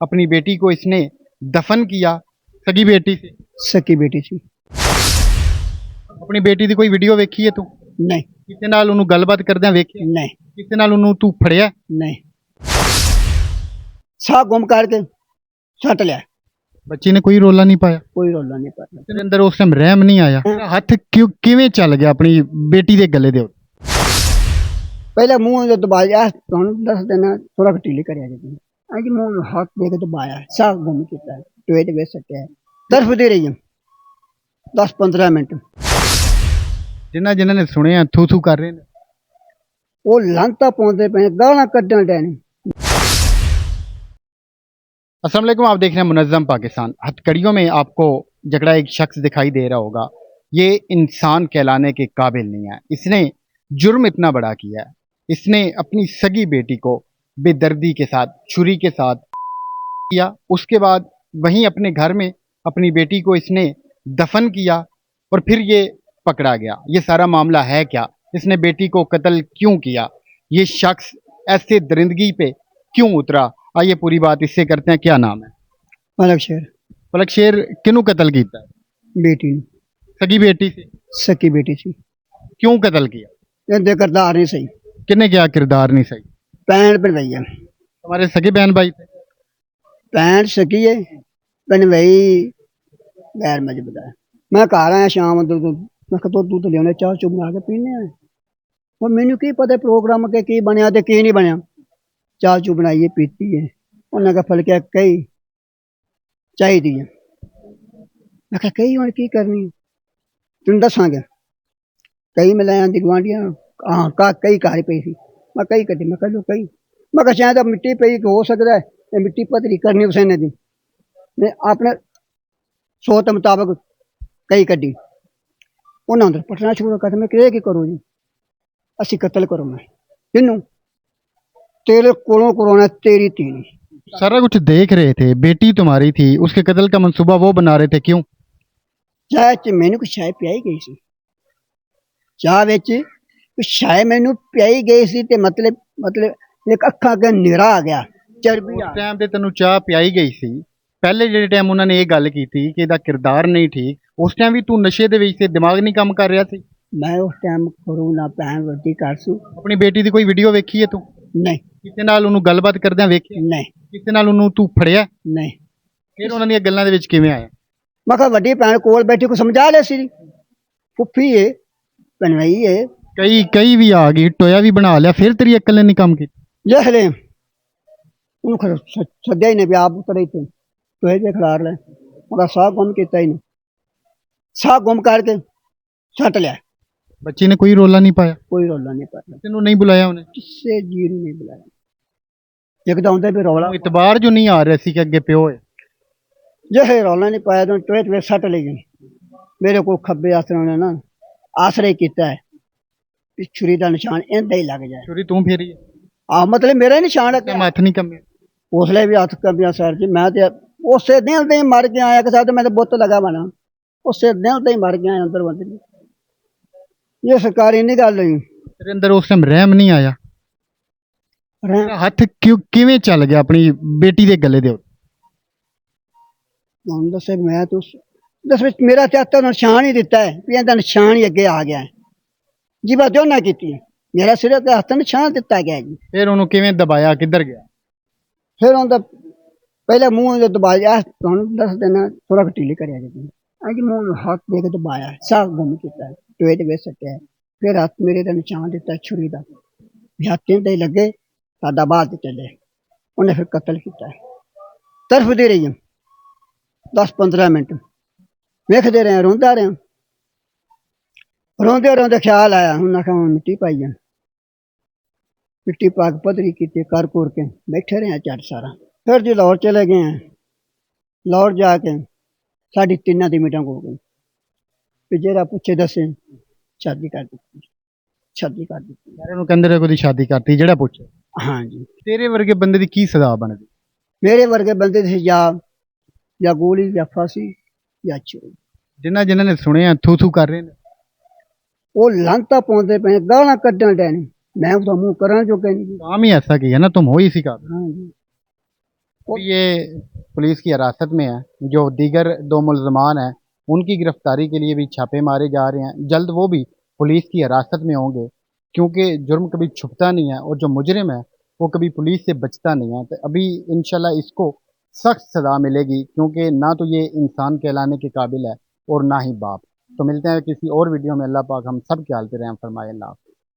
अपनी बेटी को इसने दफन किया। सगी बेटी से सकी बेटी सी। अपनी बेटी ਦੀ ਕੋਈ ਵੀਡੀਓ ਵੇਖੀ ਹੈ ਤੂੰ? नहीं ਕਿਸੇ ਨਾਲ ਉਹਨੂੰ ਗੱਲਬਾਤ ਕਰਦਿਆਂ ਵੇਖਿਆ? नहीं ਕਿਸੇ ਨਾਲ ਉਹਨੂੰ ਤੂੰ ਫੜਿਆ? नहीं सा गुम करके सट लिया। ਬੱਚੀ ਨੇ ਕੋਈ ਰੋਲਾ ਨਹੀਂ ਪਾਇਆ? कोई रौला नहीं पाया। ਤੇਰੇ ਅੰਦਰ ਉਸ ਟਾਈਮ ਰਹਿਮ ਨਹੀਂ ਆਇਆ? ਹੱਥ ਕਿਵੇਂ ਚੱਲ ਗਿਆ ਆਪਣੀ ਬੇਟੀ ਦੇ ਗਲੇ ਦੇ ਉੱਤੇ? पहले मुंह जो दबाया तुम दस देना थोड़ा ढीली कर मुंह हाथ दे के दबाया सा गुम किया टोए ते सट्टिया तरफ दे रही है 10-15 मिनट। जिन्होंने ने सुने थू थू कर रहे हैं वो लांता पाउंदे पे गालां कड्डण डे ने। अस्सलाम वालेकुम, आप देख रहे हैं मुनज़्ज़म पाकिस्तान। हथकड़ियों में आपको जकड़ा एक शख्स दिखाई दे रहा होगा, ये इंसान कहलाने के काबिल नहीं है। इसने जुर्म इतना बड़ा किया है, इसने अपनी सगी बेटी को बेदर्दी के साथ छुरी के साथ किया। उसके बाद वहीं अपने घर में अपनी बेटी को इसने दफन किया और फिर ये पकड़ा गया। ये सारा मामला है क्या? इसने बेटी को कत्ल क्यों किया? ये शख्स ऐसे दरिंदगी पे क्यों उतरा? आइए पूरी बात इससे करते हैं। क्या नाम है? पलक शेर। पलक शेर किनू कत्ल किया? बेटी ने। सगी बेटी से। सकी बेटी सी। क्यों कत्ल किया? ये करदार नहीं सही। किन्ने क्या किरदार नहीं सही? पैन बनवाई है। तुम्हारे सगे बहन भाई थे? पैन सकी है बनवाई गैर मजबूत है। मैं घर आया शाम मैं दूध लिया चाह चू बना के पीने आए और मैनू की पता प्रोग्राम के की बनया ते की नहीं बनया। चाह चू बनाइए पीती है उन्हें कहा फलके कई चाहिए है। मैं कहा कई हम की करनी तुम दसांगे कई मिलाया गुआढ़िया हाँ का कई घर पई थी। मैं कई कटी मैं कह लो कई मैं कहा शायद मिट्टी पई हो सकता है ये मिट्टी पतली करनी हुसैन दी। मैं अपने सोच मुताबिक कई कड्डी उन्हें अंदर पटना शुरू कर मैं कह की करो जी असी कत्ल करो मैं किनू तेरे कोलों करवाना तेरी तीन। सारा कुछ देख रहे थे, बेटी तुम्हारी थी, उसके कत्ल का मंसूबा वो बना रहे थे, क्यों? चाय च मैनू कुछ चाय पियाई गई सी। चाह विच कुछ चाय मैनू पियाई गई सी ते मतलब एक अखा के निरा आ गया चर्बी उस आ टाइम ते तेनू चाह पियाई गई सी। पहले ਜਿਹੜੇ टाइम उन्होंने ये गल की थी कि ਇਹਦਾ किरदार नहीं ठीक, उस टाइम भी तू नशे दे विच ते दिमाग नहीं काम कर रहा सी? मैं उस टाइम करूँ ना भैन वड्डी कर सी। अपनी बेटी ਦੀ ਕੋਈ ਵੀਡੀਓ ਵੇਖੀ ਹੈ ਤੂੰ? नहीं ਕਿਸੇ ਨਾਲ ਉਹਨੂੰ ਗੱਲਬਾਤ ਕਰਦਿਆਂ ਵੇਖਿਆ? नहीं ਕਿਸੇ ਨਾਲ ਉਹਨੂੰ ਤੂੰ ਫੜਿਆ? नहीं ਫਿਰ ਉਹਨਾਂ ਦੀਆਂ ਗੱਲਾਂ ਦੇ ਵਿੱਚ ਕਿਵੇਂ ਆਇਆ? मैं कहा वड्डी भैन कोल बैठी को समझा ले सी फुफी है बनवाई है कई भी आ गई, टोया भी बना लिया, फिर तेरी अक्ल ने नहीं काम किया? जहले उन्होंने सद्या ही ने भी आप उतरे थे तो ये खिलार ले मगर साह गुम किया ही नहीं साह गुम करके सट लिया। बच्ची ने कोई रोला नहीं पाया? कोई रौला नहीं पाया। तेनू नहीं बुलाया उन्हें? किससे जी नहीं बुलाया एक दम भी रौला इतबार जो नहीं आ रहा सी कि अगे प्यो है। जो है रौला नहीं पाया तो टोए सट ले गई मेरे को खब्बे आसरे ने ना आसरे किया है कि छुरी का निशान इंदा ही लग जाए। छुरी तू फेरी है? आ मतलब मेरा ही निशान है हथ नहीं कमे? उसले भी हथ कमिया सर जी मैं तो उस दिन से ही मर गया आया कि साथ मैं तो बुत लगा बना उस दिन से ही मर गया अंदर बंद ये सरकार इन्नी गल हुई। तेरे अंदर उस टाइम रहम नहीं आया? हथ किवें चल गया अपनी बेटी दे गले दे? दस मैं तो दस मेरा चाचा निशान ही दिता है भी इहदा निशान ही अगे आ गया है जी बात जो ना की मेरा सिर के हथ निशान दिता गया जी। फिर उन्होंने किवें दबाया, किधर गया? फिर उनका पहले मुंह जो दबाया तुम दस देना थोड़ा ढीली कर मुंह हाथ दे के दबाया सा गुम किया टोए ते सट्टिया फिर हाथ मेरे का निशान दिता छुरी का हाथ इंदे लगे सादा बाद चले उन्हें फिर कत्ल किया तरफ दे रही है 10-15 मिनट वेखते रहे रोंदा रहा रोंदे रोंदे ख्याल आया हूं आखा मिट्टी पाई है मिट्टी पा के पधरी की कर कुर के बैठे रहे चट सारा। फिर जी लाहौर चले गए हैं लाहौर जाके साड़ी 3 की मीटिंग हो गई फिर जरा पूछे दसे शादी कर दी शादी कर दी कहते रहे शादी करती जेड़ा पूछे। हाँ जी तेरे वर्गे बंदे की की सजा बनती? मेरे वर्गे बंदे थे या गोली या फांसी या चोरी। जिन्होंने सुने थू थू कर रहे हैं वो लांता पाउंदे पे गालां कड्डण डे ने मैं उसका मुंह करन जो नहीं। काम ही ऐसा किया ना, तुम हो ही सी काबिल। हाँ जी अभी ये पुलिस की हिरासत में है। जो दीगर दो मुलजमान हैं उनकी गिरफ्तारी के लिए भी छापे मारे जा रहे हैं। जल्द वो भी पुलिस की हिरासत में होंगे, क्योंकि जुर्म कभी छुपता नहीं है और जो मुजरिम है वो कभी पुलिस से बचता नहीं है। तो अभी इंशाल्लाह इसको सख्त सजा मिलेगी, क्योंकि ना तो ये इंसान कहलाने के काबिल है और ना ही बाप। तो मिलते हैं किसी और वीडियो में। अल्लाह पाक हम सब के हालत रहें फरमाए। अल्लाह।